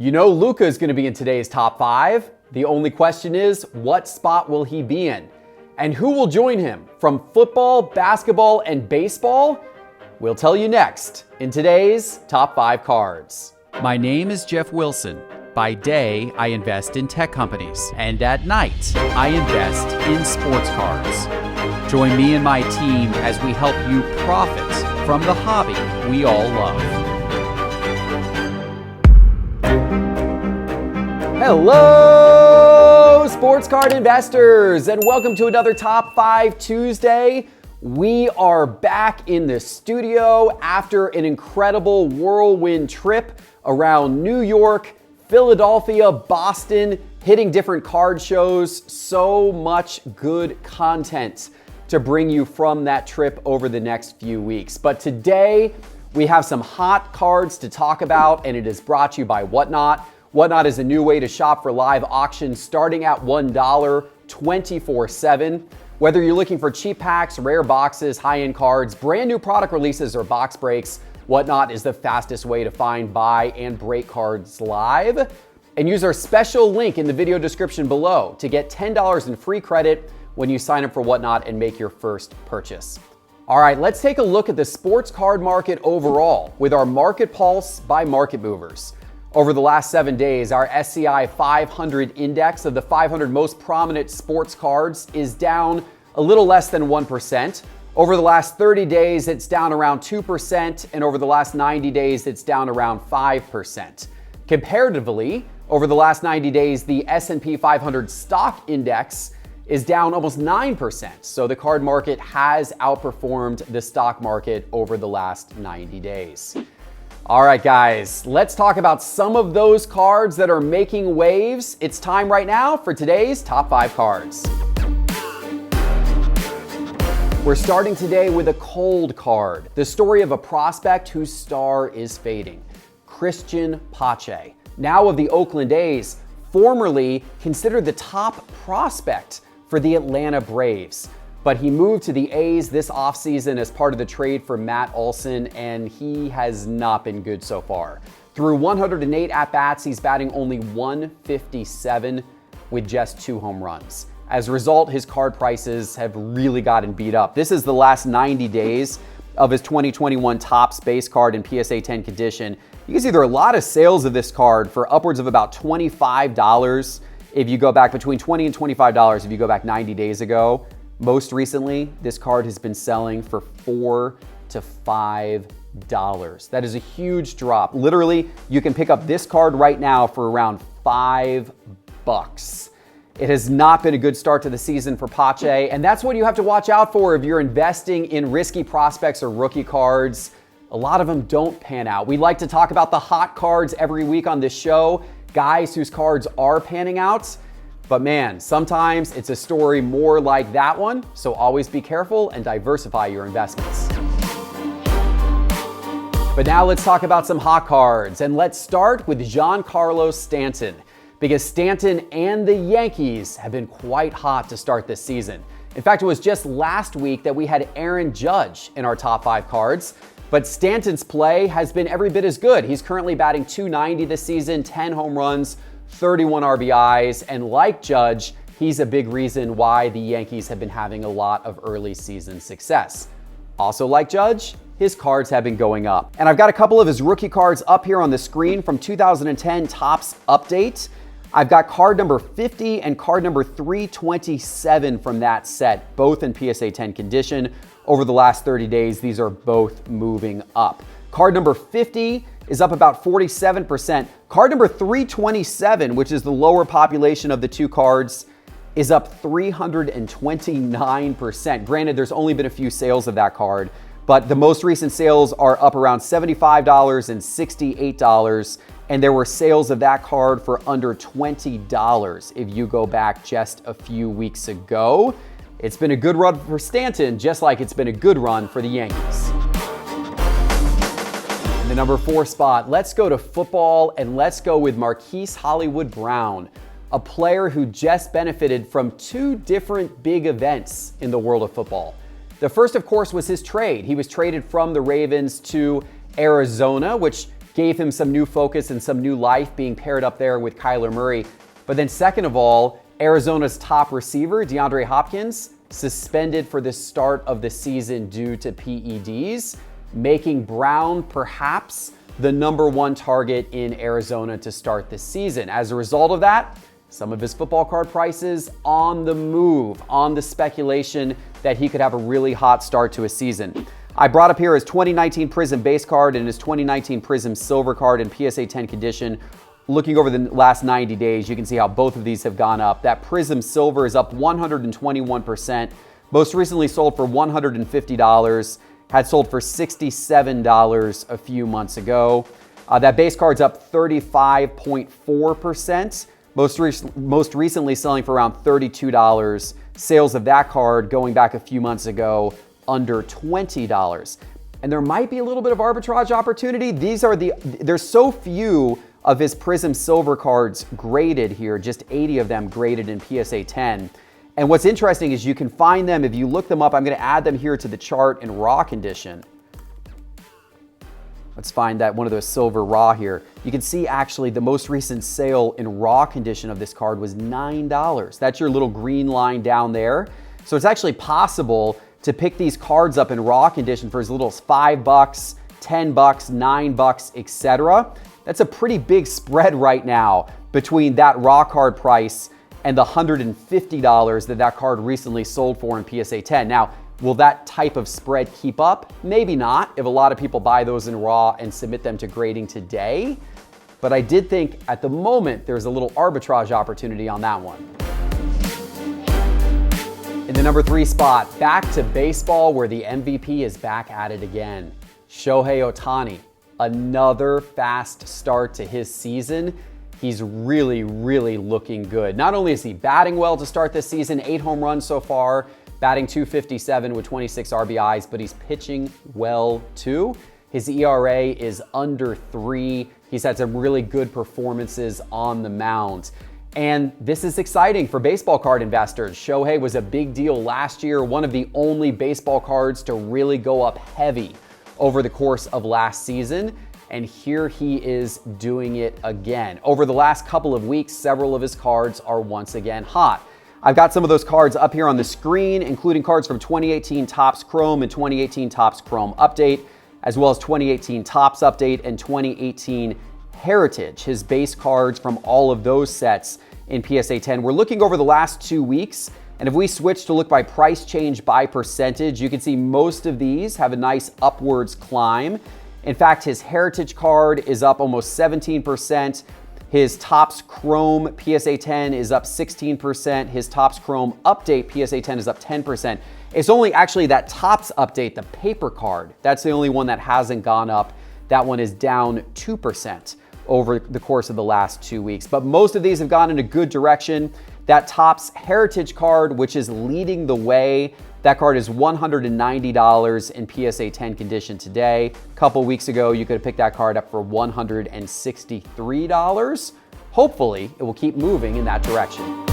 You know Luka is going to be in today's top 5. The only question is, what spot will he be in? And who will join him from football, basketball, and baseball? We'll tell you next in today's Top 5 Cards. My name is Geoff Wilson. By day, I invest in tech companies, and at night, I invest in sports cards. Join me and my team as we help you profit from the hobby we all love. Hello, sports card investors, and welcome to another Top 5 Tuesday. We are back in the studio after an incredible whirlwind trip around New York, Philadelphia, Boston, hitting different card shows. So much good content to bring you from that trip over the next few weeks. But today, we have some hot cards to talk about, and it is brought to you by Whatnot. Whatnot is a new way to shop for live auctions starting at $1 24/7. Whether you're looking for cheap packs, rare boxes, high-end cards, brand new product releases, or box breaks, Whatnot is the fastest way to find, buy, and break cards live. And use our special link in the video description below to get $10 in free credit when you sign up for Whatnot and make your first purchase. All right, let's take a look at the sports card market overall with our Market Pulse by Market Movers. Over the last 7 days, our SCI 500 index of the 500 most prominent sports cards is down a little less than 1%. Over the last 30 days, it's down around 2%, and over the last 90 days, it's down around 5%. Comparatively, over the last 90 days, the S&P 500 stock index is down almost 9%. So the card market has outperformed the stock market over the last 90 days. All right, guys, let's talk about some of those cards that are making waves. It's time right now for today's Top 5 Cards. We're starting today with a cold card, the story of a prospect whose star is fading. Christian Pache, now of the Oakland A's, formerly considered the top prospect for the Atlanta Braves. But he moved to the A's this offseason as part of the trade for Matt Olson, and he has not been good so far. Through 108 at-bats, he's batting only .157 with just 2 home runs. As a result, his card prices have really gotten beat up. This is the last 90 days of his 2021 Topps base card in PSA 10 condition. You can see there are a lot of sales of this card for upwards of about $25 if you go back between $20 and $25 if you go back 90 days ago. Most recently, this card has been selling for $4 to $5. That is a huge drop. Literally, you can pick up this card right now for around $5. It has not been a good start to the season for Pache, and that's what you have to watch out for if you're investing in risky prospects or rookie cards. A lot of them don't pan out. We like to talk about the hot cards every week on this show, guys whose cards are panning out. But man, sometimes it's a story more like that one, so always be careful and diversify your investments. But now let's talk about some hot cards, and let's start with Giancarlo Stanton, because Stanton and the Yankees have been quite hot to start this season. In fact, it was just last week that we had Aaron Judge in our top 5 cards, but Stanton's play has been every bit as good. He's currently batting .290 this season, 10 home runs, 31 RBIs, and like Judge, he's a big reason why the Yankees have been having a lot of early season success. Also like Judge, his cards have been going up. And I've got a couple of his rookie cards up here on the screen from 2010 Topps Update. I've got card number 50 and card number 327 from that set, both in PSA 10 condition. Over the last 30 days, these are both moving up. Card number 50 is up about 47%. Card number 327, which is the lower population of the two cards, is up 329%. Granted, there's only been a few sales of that card, but the most recent sales are up around $75 and $68, and there were sales of that card for under $20 if you go back just a few weeks ago. It's been a good run for Stanton, just like it's been a good run for the Yankees. In the number 4 spot, let's go to football, and let's go with Marquise Brown, a player who just benefited from 2 different big events in the world of football. The first, of course, was his trade. He was traded from the Ravens to Arizona, which gave him some new focus and some new life being paired up there with Kyler Murray. But then second of all, Arizona's top receiver, DeAndre Hopkins, suspended for the start of the season due to PEDs, making Brown perhaps the number one target in Arizona to start the season. As a result of that, some of his football card prices on the move, on the speculation that he could have a really hot start to a season. I brought up here his 2019 Prism base card and his 2019 Prism silver card in PSA 10 condition. Looking over the last 90 days, you can see how both of these have gone up. That Prism silver is up 121%. Most recently sold for $150. Had sold for $67 a few months ago. That base card's up 35.4%. Most recently selling for around $32. Sales of that card going back a few months ago, under $20. And there might be a little bit of arbitrage opportunity. There's so few of his Prism silver cards graded here, just 80 of them graded in PSA 10. And what's interesting is you can find them, if you look them up, I'm going to add them here to the chart in raw condition. Let's find that one of those silver raw here. You can see actually the most recent sale in raw condition of this card was $9. That's your little green line down there. So it's actually possible to pick these cards up in raw condition for as little as $5, $10, $9, etc. That's a pretty big spread right now between that raw card price and the $150 that card recently sold for in PSA 10. Now, will that type of spread keep up? Maybe not, if a lot of people buy those in raw and submit them to grading today. But I did think at the moment there's a little arbitrage opportunity on that one. In the number 3 spot, back to baseball where the MVP is back at it again. Shohei Ohtani, another fast start to his season. He's really, really looking good. Not only is he batting well to start this season, 8 home runs so far, batting .257 with 26 RBIs, but he's pitching well too. His ERA is under 3. He's had some really good performances on the mound. And this is exciting for baseball card investors. Shohei was a big deal last year, one of the only baseball cards to really go up heavy over the course of last season. And here he is doing it again. Over the last couple of weeks, several of his cards are once again hot. I've got some of those cards up here on the screen, including cards from 2018 Topps Chrome and 2018 Topps Chrome Update, as well as 2018 Topps Update and 2018 Heritage, his base cards from all of those sets in PSA 10. We're looking over the last 2 weeks, and if we switch to look by price change by percentage, you can see most of these have a nice upwards climb. In fact, his Heritage card is up almost 17%. His Topps Chrome PSA 10 is up 16%. His Topps Chrome Update PSA 10 is up 10%. It's only actually that Topps Update, the paper card, that's the only one that hasn't gone up. That one is down 2% over the course of the last 2 weeks. But most of these have gone in a good direction. That Topps Heritage card, which is leading the way, that card is $190 in PSA 10 condition today. A couple weeks ago, you could have picked that card up for $163. Hopefully, it will keep moving in that direction.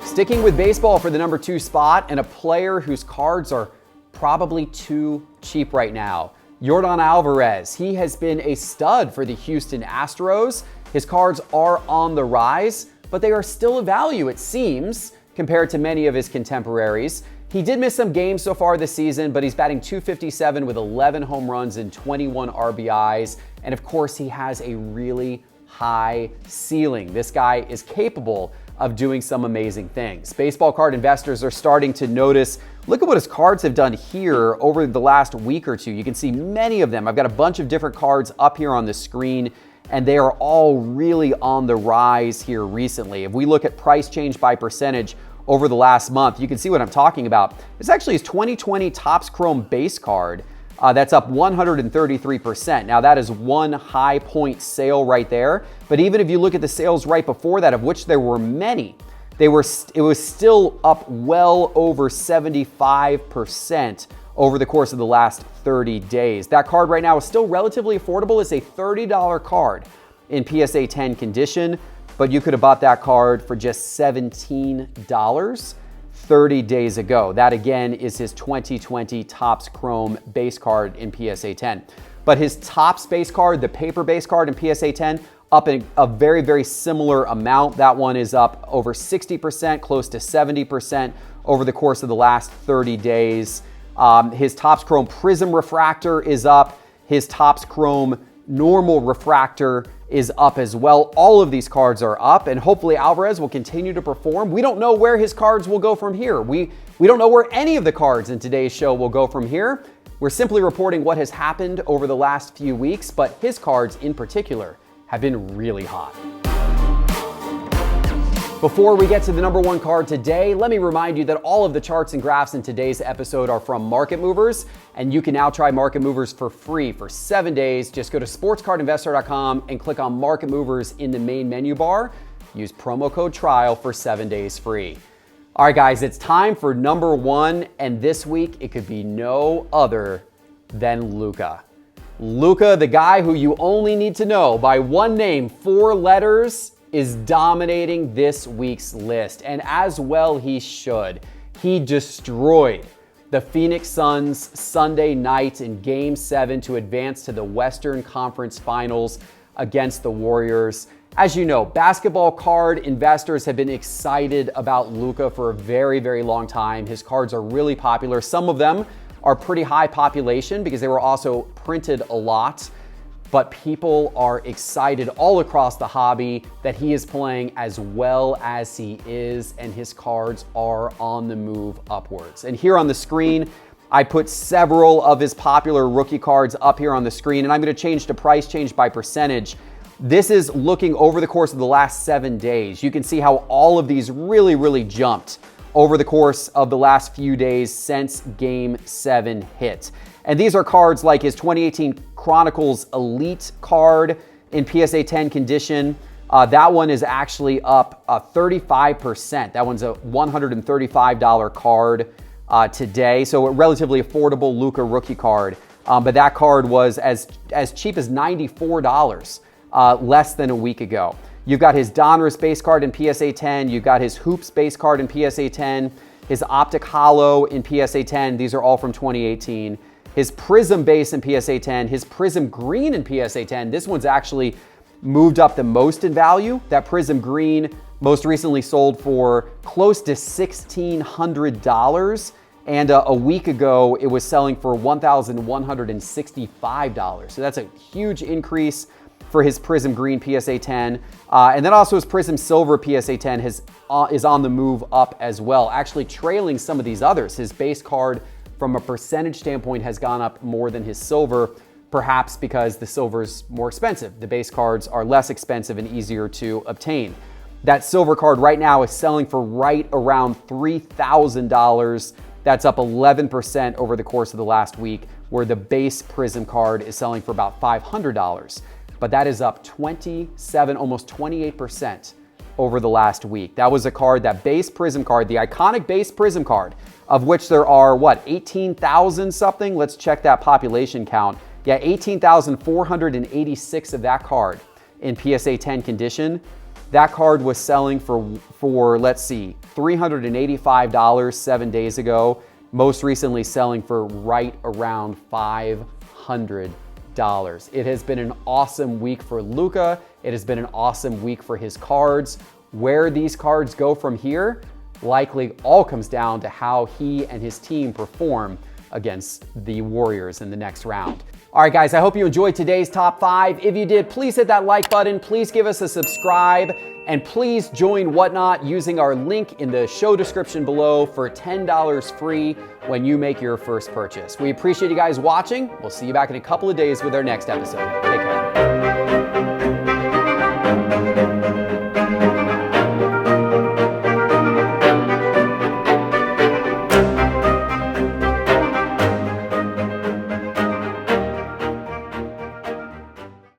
Sticking with baseball for the number 2 spot, and a player whose cards are probably too cheap right now. Yordan Alvarez. He has been a stud for the Houston Astros. His cards are on the rise, but they are still a value, it seems, compared to many of his contemporaries. He did miss some games so far this season, but he's batting .257 with 11 home runs and 21 RBIs. And of course, he has a really high ceiling. This guy is capable of doing some amazing things. Baseball card investors are starting to notice, look at what his cards have done here over the last week or two. You can see many of them. I've got a bunch of different cards up here on the screen, and they are all really on the rise here recently. If we look at price change by percentage over the last month, you can see what I'm talking about. It's actually his 2020 Topps Chrome base card. That's up 133%. Now that is one high point sale right there. But even if you look at the sales right before that, of which there were many, it was still up well over 75% over the course of the last 30 days. That card right now is still relatively affordable. It's a $30 card in PSA 10 condition, but you could have bought that card for just $17 30 days ago. That again is his 2020 Topps Chrome base card in PSA 10. but his Topps base card, the paper base card in PSA 10, up in a very, very similar amount. That one is up over 60%, close to 70% over the course of the last 30 days. His Topps Chrome Prism Refractor is up. His Topps Chrome Normal Refractor is up as well. All of these cards are up, and hopefully Alvarez will continue to perform. We don't know where his cards will go from here. We don't know where any of the cards in today's show will go from here. We're simply reporting what has happened over the last few weeks, but his cards in particular have been really hot. Before we get to the number one card today, let me remind you that all of the charts and graphs in today's episode are from Market Movers, and you can now try Market Movers for free for 7 days. Just go to sportscardinvestor.com and click on Market Movers in the main menu bar. Use promo code TRIAL for 7 days free. All right, guys, it's time for number one, and this week it could be no other than Luka. Luka, the guy who you only need to know by one name, 4 letters, is dominating this week's list, and as well he should. He destroyed the Phoenix Suns Sunday night in Game 7 to advance to the Western Conference Finals against the Warriors. As you know, basketball card investors have been excited about Luka for a very, very long time. His cards are really popular. Some of them are pretty high population because they were also printed a lot. But people are excited all across the hobby that he is playing as well as he is, and his cards are on the move upwards. And here on the screen, I put several of his popular rookie cards up here on the screen, and I'm going to change to price change by percentage. This is looking over the course of the last 7 days. You can see how all of these really, really jumped over the course of the last few days since Game 7 hit. And these are cards like his 2018 Chronicles Elite card in PSA 10 condition. That one is actually up 35%. That one's a $135 card today. So a relatively affordable Luka rookie card. But that card was as cheap as $94 less than a week ago. You've got his Donruss base card in PSA 10. You've got his Hoops base card in PSA 10. His Optic Holo in PSA 10. These are all from 2018. His Prism base in PSA 10. His Prism Green in PSA 10. This one's actually moved up the most in value. That Prism Green most recently sold for close to $1,600. And a week ago, it was selling for $1,165. So that's a huge increase for his Prism Green PSA 10. And then also his Prism Silver PSA 10 is on the move up as well, actually trailing some of these others. His base card from a percentage standpoint has gone up more than his silver, perhaps because the silver's more expensive. The base cards are less expensive and easier to obtain. That silver card right now is selling for right around $3,000. That's up 11% over the course of the last week, where the base Prism card is selling for about $500. But that is up 27, almost 28% over the last week. That was a card, that base Prism card, the iconic base Prism card, of which there are, 18,000 something? Let's check that population count. Yeah, 18,486 of that card in PSA 10 condition. That card was selling for let's see, $385 7 days ago. Most recently selling for right around $500. It has been an awesome week for Luka. It has been an awesome week for his cards. Where these cards go from here likely all comes down to how he and his team perform against the Warriors in the next round. All right, guys, I hope you enjoyed today's top 5. If you did, please hit that like button. Please give us a subscribe, and please join Whatnot using our link in the show description below for $10 free when you make your first purchase. We appreciate you guys watching. We'll see you back in a couple of days with our next episode. Take care.